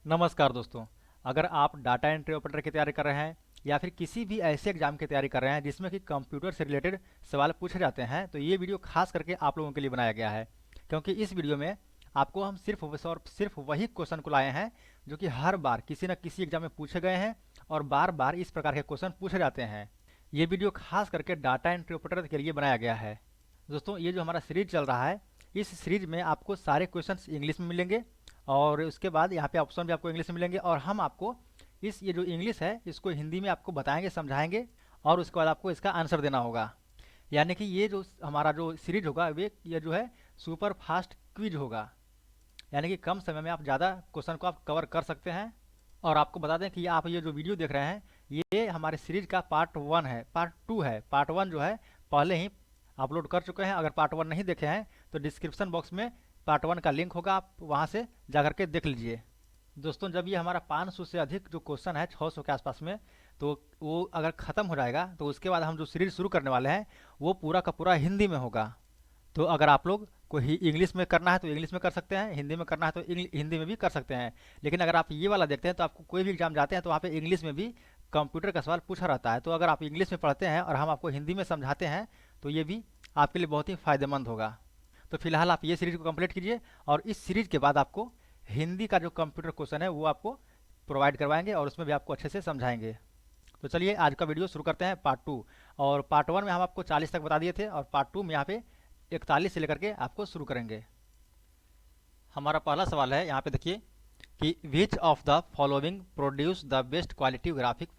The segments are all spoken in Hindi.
नमस्कार दोस्तों। अगर आप डाटा एंट्री ऑपरेटर की तैयारी कर रहे हैं या फिर किसी भी ऐसे एग्जाम की तैयारी कर रहे हैं जिसमें कि कंप्यूटर से रिलेटेड सवाल पूछे जाते हैं तो ये वीडियो खास करके आप लोगों के लिए बनाया गया है। क्योंकि इस वीडियो में आपको हम सिर्फ वही क्वेश्चन को लाए हैं जो कि हर बार किसी न किसी एग्जाम में पूछे गए हैं और बार बार इस प्रकार के क्वेश्चन पूछे जाते हैं। ये वीडियो खास करके डाटा एंट्री ऑपरेटर के लिए बनाया गया है। दोस्तों, ये जो हमारा सीरीज चल रहा है, इस सीरीज में आपको सारे क्वेश्चंस इंग्लिश में मिलेंगे और उसके बाद यहाँ पे ऑप्शन भी आपको इंग्लिश में मिलेंगे और हम आपको ये जो इंग्लिश है इसको हिंदी में आपको बताएंगे, समझाएंगे और उसके बाद आपको इसका आंसर देना होगा। यानी कि ये जो हमारा जो सीरीज होगा वे ये जो है सुपर फास्ट क्विज होगा। यानी कि कम समय में आप ज़्यादा क्वेश्चन को आप कवर कर सकते हैं। और आपको बता दें कि आप ये जो वीडियो देख रहे हैं ये हमारे सीरीज का पार्ट 1 है। पार्ट 2 है। पार्ट 1 जो है पहले ही अपलोड कर चुके हैं। अगर पार्ट 1 नहीं देखे हैं तो डिस्क्रिप्शन बॉक्स में पार्ट 1 का लिंक होगा, आप वहाँ से जा करके देख लीजिए। दोस्तों, जब ये हमारा 500 से अधिक जो क्वेश्चन है 600 के आसपास में, तो वो अगर ख़त्म हो जाएगा तो उसके बाद हम जो सीरीज शुरू करने वाले हैं वो पूरा का पूरा हिंदी में होगा। तो अगर आप लोग को इंग्लिश में करना है तो इंग्लिश में कर सकते हैं, हिंदी में करना है तो हिंदी में भी कर सकते हैं। लेकिन अगर आप ये वाला देखते हैं तो आपको कोई भी एग्जाम जाते हैं तो वहाँ पे इंग्लिश में भी कंप्यूटर का सवाल पूछा रहता है। तो अगर आप इंग्लिश में पढ़ते हैं और हम आपको हिंदी में समझाते हैं तो ये भी आपके लिए बहुत ही फ़ायदेमंद होगा। तो फिलहाल आप ये सीरीज को कंप्लीट कीजिए और इस सीरीज के बाद आपको हिंदी का जो कंप्यूटर क्वेश्चन है वो आपको प्रोवाइड करवाएंगे और उसमें भी आपको अच्छे से समझाएंगे। तो चलिए आज का वीडियो शुरू करते हैं पार्ट 2। और पार्ट 1 में हम आपको 40 तक बता दिए थे और पार्ट 2 में यहाँ पे 41 से लेकर के आपको शुरू करेंगे। हमारा पहला सवाल है, यहाँ पे देखिए कि विच of the following produce the best quality graphic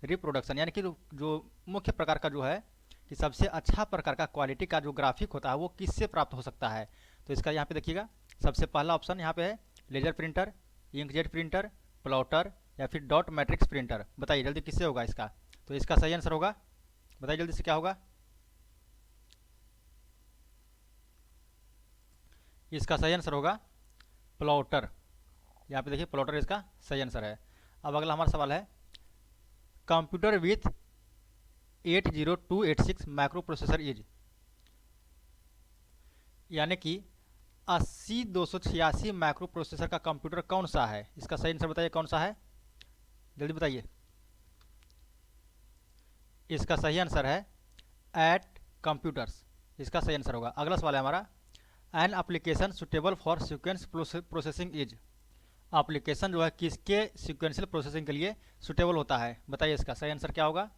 reproduction. यानी कि जो मुख्य प्रकार का जो है कि सबसे अच्छा प्रकार का क्वालिटी का जो ग्राफिक होता है वो किससे प्राप्त हो सकता है। तो इसका यहाँ पे देखिएगा, सबसे पहला ऑप्शन यहाँ पे है laser printer, inkjet printer, plotter या फिर डॉट मैट्रिक्स प्रिंटर। बताइए जल्दी किससे होगा इसका। तो इसका सही आंसर होगा, बताइए जल्दी से क्या होगा। इसका सही आंसर होगा प्लॉटर। यहाँ पे देखिए प्लॉटर इसका सही आंसर है। अब अगला हमारा सवाल है computer with 80286 micro processor is. यानी कि 80286 माइक्रो प्रोसेसर का कंप्यूटर कौन सा है। इसका सही आंसर बताइए कौन सा है, जल्दी बताइए। इसका सही आंसर है एट कंप्यूटर्स। इसका सही आंसर होगा। अगला सवाल है हमारा an application suitable for sequence processing is. Application जो है किसके सीक्वेंशियल प्रोसेसिंग के लिए सुटेबल होता है। बताइए इसका सही आंसर क्या होगा।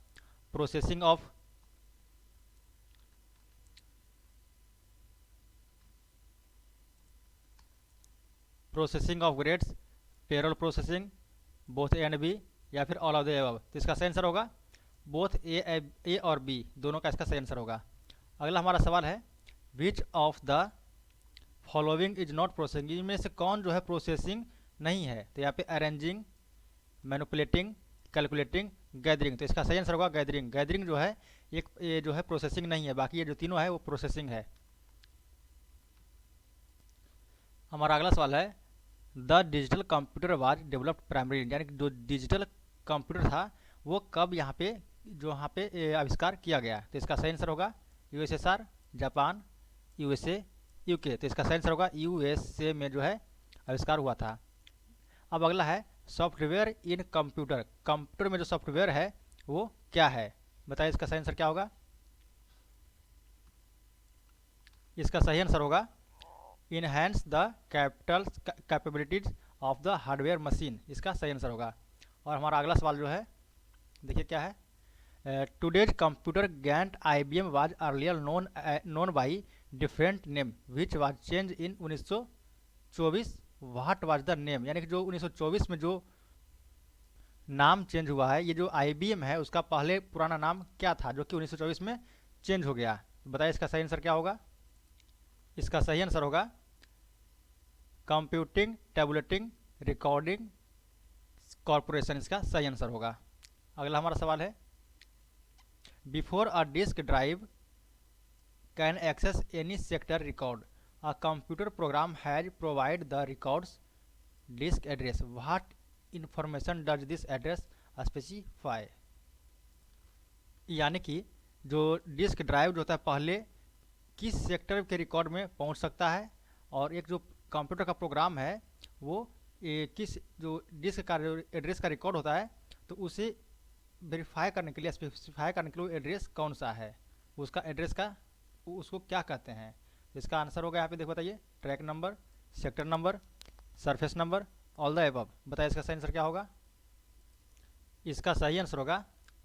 Processing of grades, payroll processing, both A and B या फिर ऑल ऑफ द एबव। तो इसका सही आंसर होगा बोथ ए और बी, दोनों का इसका सही आंसर होगा। अगला हमारा सवाल है विच of the following is not processing. इनमें से कौन जो है प्रोसेसिंग नहीं है। तो यहाँ पे अरेंजिंग, मैनिपुलेटिंग, कैलकुलेटिंग, गैदरिंग। तो इसका सही आंसर होगा गैदरिंग। गैदरिंग जो है ये जो है प्रोसेसिंग नहीं है, बाकी ये जो तीनों है वो प्रोसेसिंग है। हमारा अगला सवाल है the digital computer was developed primary. यानी कि जो डिजिटल कंप्यूटर था वो कब यहाँ पे आविष्कार किया गया। तो इसका सही आंसर होगा यूएसएसआर, जापान, यूएसए, यूके। तो इसका सही आंसर होगा यूएसए में जो है आविष्कार हुआ था। अब अगला है सॉफ्टवेयर इन कंप्यूटर। कंप्यूटर में जो सॉफ्टवेयर है वो क्या है। बताइए इसका सही आंसर क्या होगा। इसका सही आंसर होगा enhance the capabilities of the hardware machine. इसका सही आंसर होगा। और हमारा अगला सवाल जो है देखिए क्या है today's computer Gantt IBM was earlier known by different name which was change in 1924 what was the name. यानी कि जो 1924 में जो नाम चेंज हुआ है, ये जो आईबीएम है उसका पहले पुराना नाम क्या था जो कि 1924 में चेंज हो गया। बताइए इसका सही आंसर क्या होगा। इसका सही आंसर होगा कंप्यूटिंग टेबुलेटिंग रिकॉर्डिंग कॉरपोरेशन। इसका सही आंसर होगा। अगला हमारा सवाल है before a disk drive can access any sector record a computer program has provide the records disk address what information does this address specify. यानी कि जो डिस्क ड्राइव जो होता है पहले किस सेक्टर के रिकॉर्ड में पहुंच सकता है और एक जो कंप्यूटर का प्रोग्राम है वो किस जो डिस्क का एड्रेस का रिकॉर्ड होता है, तो उसे वेरीफाई करने के लिए, स्पेसिफाई करने के लिए एड्रेस कौन सा है, उसका एड्रेस का उसको क्या कहते हैं। तो इसका आंसर होगा यहाँ पे देखो, बताइए, track number, sector number, surface number, all the above. बताइए इसका सही आंसर क्या होगा। इसका सही आंसर होगा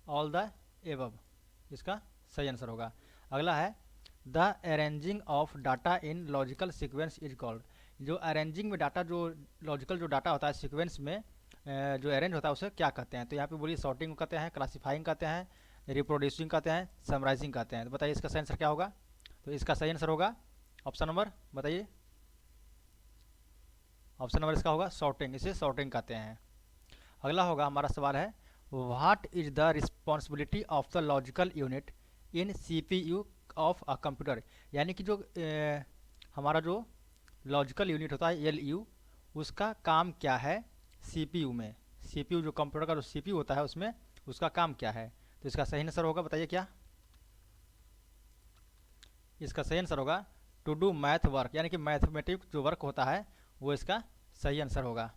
ऑल द एबव, इसका सही आंसर होगा। अगला है the arranging of data in logical sequence is called. जो अरेंजिंग में डाटा, जो लॉजिकल जो डाटा होता है सीक्वेंस में जो अरेंज होता है उसे क्या कहते हैं। तो यहाँ पे बोलिए सॉर्टिंग कहते हैं, क्लासीफाइंग कहते हैं, रिप्रोड्यूसिंग कहते हैं, समराइजिंग कहते हैं। तो बताइए इसका सही आंसर क्या होगा। तो इसका सही आंसर होगा ऑप्शन नंबर, बताइए, ऑप्शन नंबर इसका होगा सॉर्टिंग, इसे सॉर्टिंग कहते हैं। अगला होगा हमारा सवाल है what is the responsibility of the logical unit in CPU of a computer. यानी कि जो हमारा जो लॉजिकल यूनिट होता है एलयू, उसका काम क्या है सीपीयू में। सीपीयू जो कंप्यूटर का जो सीपीयू होता है उसमें उसका काम क्या है। तो इसका सही आंसर होगा, बताइए क्या। इसका सही आंसर होगा टू डू मैथ वर्क, यानी कि मैथमेटिक्स जो वर्क होता है वो इसका सही आंसर होगा।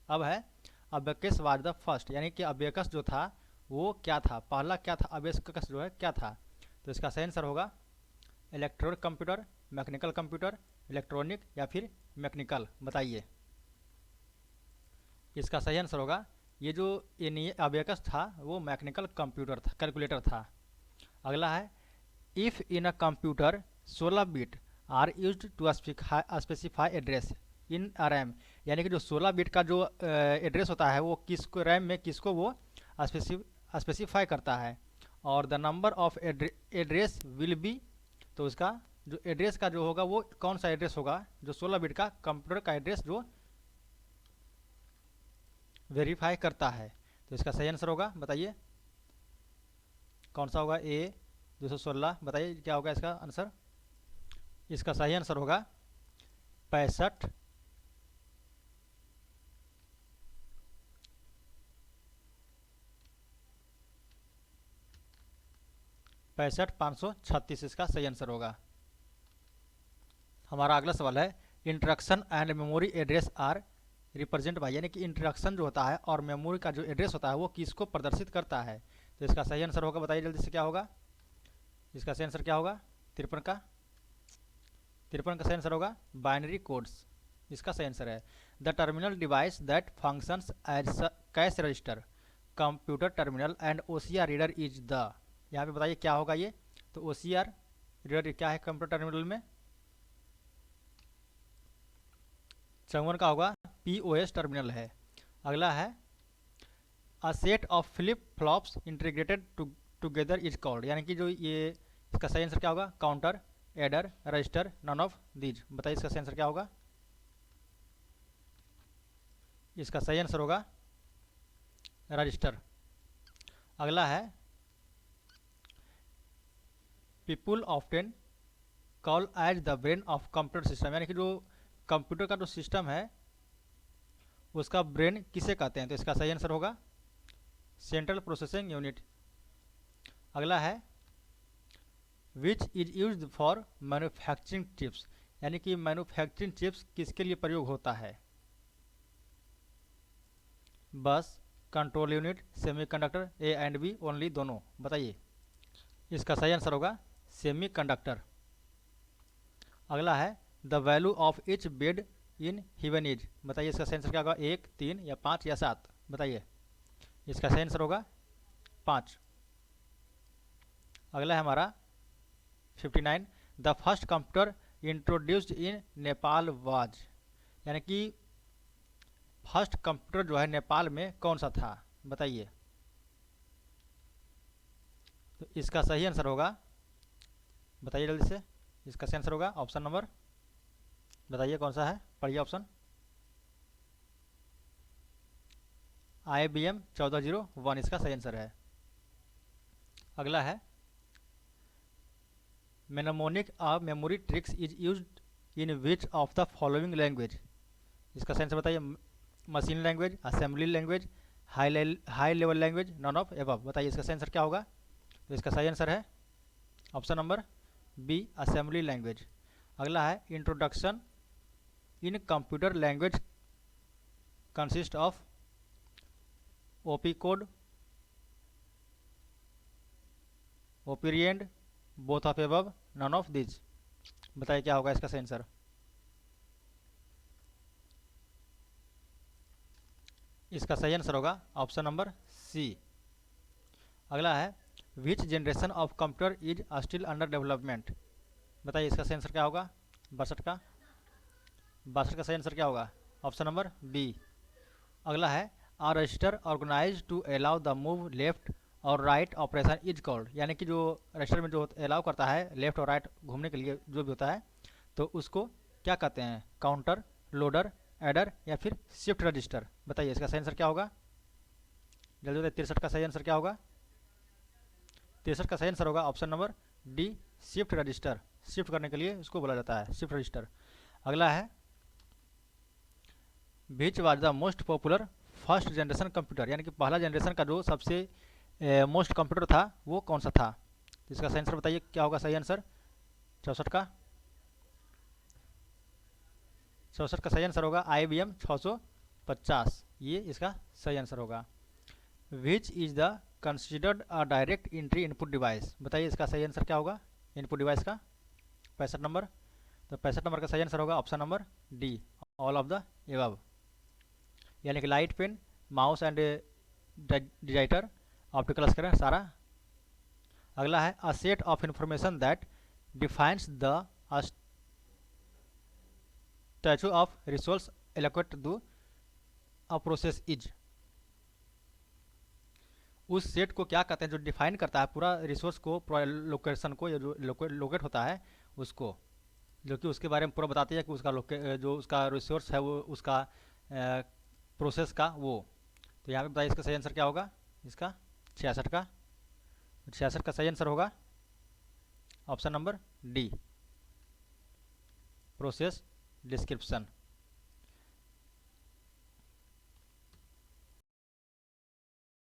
अब है अबेकस वाज द फर्स्ट, यानी कि अबेकस जो था वो क्या था, पहला क्या था, अबेकस जो है क्या था। तो इसका सही आंसर होगा electronic computer, mechanical computer, electronic या फिर मैकेनिकल। बताइए इसका सही आंसर होगा ये जो अबेकस था वो मैकेनिकल कंप्यूटर था, कैलकुलेटर था। अगला है if in a computer 16 bit are used to specify address in RAM, यानी कि जो 16 बिट का जो एड्रेस होता है वो किसको रैम में किसको वो स्पेसिफाई करता है, और the number of address will be. तो उसका जो एड्रेस का जो होगा वो कौन सा एड्रेस होगा, जो 16 बिट का कंप्यूटर का एड्रेस जो वेरीफाई करता है। तो इसका सही आंसर होगा, बताइए कौन सा होगा। ए 216, बताइए क्या होगा इसका आंसर। इसका सही आंसर होगा 65 536, इसका सही आंसर होगा। हमारा अगला सवाल है instruction and memory address are represent by, यानी कि इंट्रक्शन जो होता है और मेमोरी का जो एड्रेस होता है वो किसको प्रदर्शित करता है। तो इसका सही आंसर होगा, बताइए जल्दी से क्या होगा। इसका सही आंसर क्या होगा 53 का, 53 का सही आंसर होगा बाइनरी कोड्स, इसका सही आंसर है। The terminal device that functions as cash register, computer terminal and OCR reader is the. यहाँ पे बताइए क्या होगा ये। तो ओसीआर रीडर क्या है कंप्यूटर टर्मिनल में, 54 का होगा पीओएस टर्मिनल है। अगला है a set of flip flops integrated together is called, यानी कि जो ये इसका सही आंसर क्या होगा counter, adder, register, none of these. बताइए इसका सही आंसर क्या होगा। इसका सही आंसर होगा रजिस्टर। अगला है people often call as the brain of computer system, यानी कि जो कंप्यूटर का जो सिस्टम है उसका ब्रेन किसे कहते हैं। तो इसका सही आंसर होगा सेंट्रल प्रोसेसिंग यूनिट। अगला है which is used for manufacturing chips, यानी कि मैन्युफैक्चरिंग चिप्स किसके लिए प्रयोग होता है। बस, control unit, semiconductor, A and B only, दोनों। बताइए इसका सही आंसर होगा सेमीकंडक्टर। अगला है the value of each bed in heaven is, बताइए इसका सही आंसर क्या होगा 1, 3 या 5 या 7। बताइए इसका सही आंसर होगा 5। अगला है हमारा 59 the first computer introduced in Nepal was, यानी कि फर्स्ट कंप्यूटर जो है नेपाल में कौन सा था। बताइए तो इसका सही आंसर होगा, बताइए जल्दी से। इसका सही आंसर होगा ऑप्शन नंबर, बताइए कौन सा है, पढ़िए ऑप्शन। IBM 1401 इसका सही आंसर है। अगला है mnemonic a memory tricks is used in which of the following language. इसका सही आंसर बताइए machine language, assembly language, high level language, none of above. बताइए इसका सही आंसर क्या होगा। तो इसका सही आंसर है option number B assembly language. अगला है introduction in computer language consist of op code, operand, both of above, none of these. बताइए क्या होगा इसका सही आंसर। इसका सही आंसर होगा ऑप्शन नंबर सी। अगला है which generation of computer is still under development. बताइए इसका सही आंसर क्या होगा। 62 का। 62 का सही आंसर क्या होगा। Option number B. अगला है a register organise to allow the move left और राइट ऑपरेशन इज कॉल्ड। यानी कि जो रजिस्टर में जो अलाउ करता है लेफ्ट और राइट घूमने के लिए जो भी होता है, तो उसको क्या कहते हैं। काउंटर, लोडर, एडर या फिर शिफ्ट रजिस्टर। बताइए इसका सही आंसर क्या होगा। जल्दी बताइए 63 का सही आंसर क्या होगा। 63 का सही आंसर होगा option number D, shift register. Shift करने के लिए उसको बोला जाता है शिफ्ट रजिस्टर। अगला है which was the most popular first generation computer. यानी कि पहला जनरेशन का जो सबसे मोस्ट कंप्यूटर था वो कौन सा था। इसका सही आंसर बताइए क्या होगा सही आंसर। 64 का। 64 का सही आंसर होगा IBM 650। ये इसका सही आंसर होगा। Which is the considered a direct entry input device. बताइए इसका सही आंसर क्या होगा इनपुट डिवाइस का। 65 नंबर। तो 65 नंबर का सही आंसर होगा option number D, all of the above. यानी कि light pen, mouse and digitizer, optical scanner सारा। अगला है a set of information that defines the status of resource allocate to a process is. उस सेट को क्या कहते हैं जो डिफाइन करता है पूरा रिसोर्स को, लोकेशन को, या जो लोकेट होता है उसको, जो कि उसके बारे में पूरा बताती है कि उसका जो उसका रिसोर्स है वो उसका प्रोसेस का वो। तो यहाँ पे बताइए इसका सही आंसर क्या होगा। इसका 66 का। 66 का सही आंसर होगा option number D, process description.